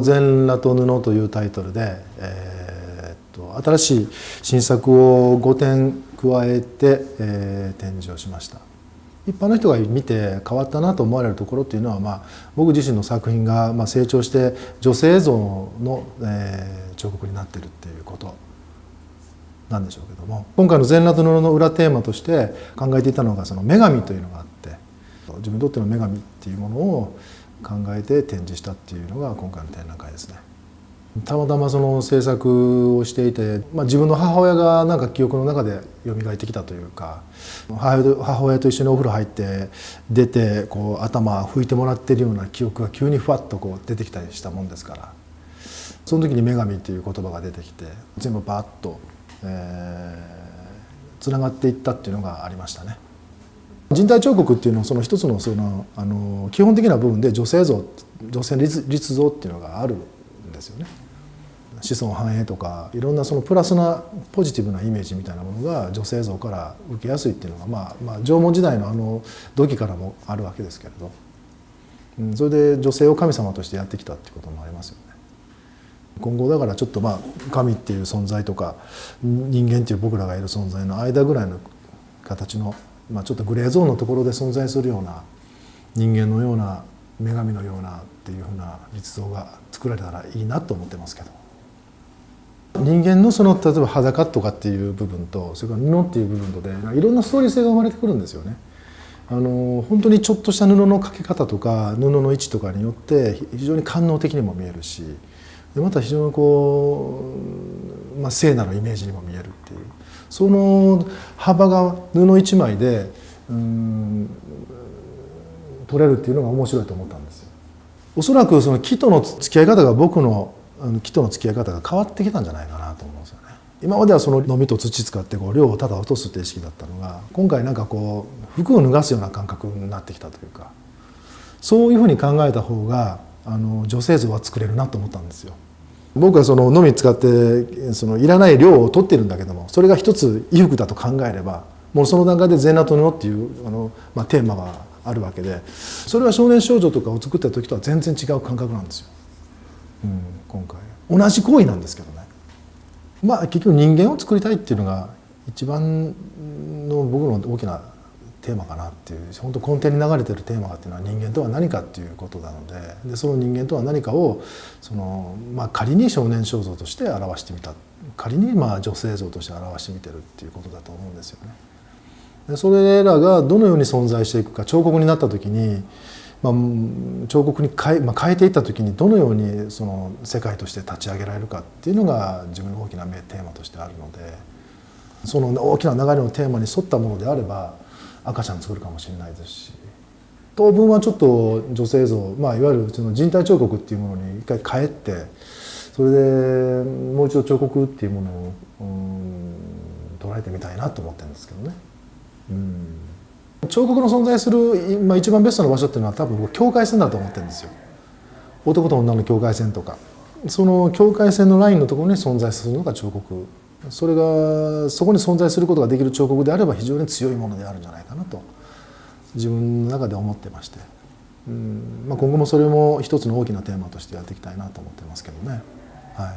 全裸と布」というタイトルで、新しい新作を5点加えて、展示をしました。一般の人が見て変わったなと思われるところっていうのは、僕自身の作品が成長して女性像の、彫刻になってるっていうことなんでしょうけども、今回の全裸と布の裏テーマとして考えていたのがその女神というのがあって、自分にとっての女神っていうものを考えて展示したっていうのが今回の展覧会ですね。たまたまその制作をしていて、自分の母親がなんか記憶の中で蘇ってきたというか、母親と一緒にお風呂入って出てこう頭拭いてもらってるような記憶が急にふわっとこう出てきたりしたもんですから、その時に女神っていう言葉が出てきて全部バーッとつながっていったっていうのがありましたね。人体彫刻っていうのはその一つの基本的な部分で女性立像っていうのがあるんですよね。子孫繁栄とかいろんなそのプラスなポジティブなイメージみたいなものが女性像から受けやすいっていうのが縄文時代の土器からもあるわけですけれど、それで女性を神様としてやってきたっていうこともありますよね。今後だからちょっと神っていう存在とか人間っていう僕らがいる存在の間ぐらいの形のちょっとグレーゾーンのところで存在するような人間のような女神のようなっていうふうな立像が作られたらいいなと思ってますけど、人間の例えば裸とかっていう部分とそれから布っていう部分とでいろんなストーリー性が生まれてくるんですよね。本当にちょっとした布のかけ方とか布の位置とかによって非常に官能的にも見えるし、また非常に聖なるイメージにも見えるっていう、その幅が布一枚で取れるっていうのが面白いと思ったんですよ。おそらくその木との付き合い方が僕の木との付き合い方が変わってきたんじゃないかなと思うんですよね。今まではそののみと土使って量をただ落とすって意識だったのが、今回なんか服を脱がすような感覚になってきたというか、そういうふうに考えた方が女性像は作れるなと思ったんですよ。僕はそののみ使っていらない量を取ってるんだけども、それが一つ衣服だと考えればもうその段階で全裸と布っていうテーマがあるわけで、それは少年少女とかを作った時とは全然違う感覚なんですよ。今回同じ行為なんですけどね、結局人間を作りたいっていうのが一番の僕の大きなテーマかなっていう、本当根底に流れてるテーマっていうのは人間とは何かっていうことなので、その人間とは何かを仮に少年少女として表してみた、仮に女性像として表してみてるっていうことだと思うんですよね。でそれらがどのように存在していくか、彫刻になった時に彫刻に変えていった時にどのようにその世界として立ち上げられるかっていうのが自分の大きなテーマとしてあるので、その大きな流れのテーマに沿ったものであれば赤ちゃん作るかもしれないですし、当分はちょっと女性像、いわゆるその人体彫刻っていうものに一回帰って、それでもう一度彫刻っていうものを捉えてみたいなと思ってるんですけどね。彫刻の存在する一番ベストな場所っていうのは多分境界線だと思ってるんですよ。男と女の境界線とか、その境界線のラインのところに存在するのが彫刻、それがそこに存在することができる彫刻であれば非常に強いものであるんじゃないかなと自分の中で思ってまして、今後もそれも一つの大きなテーマとしてやっていきたいなと思ってますけどね。はい。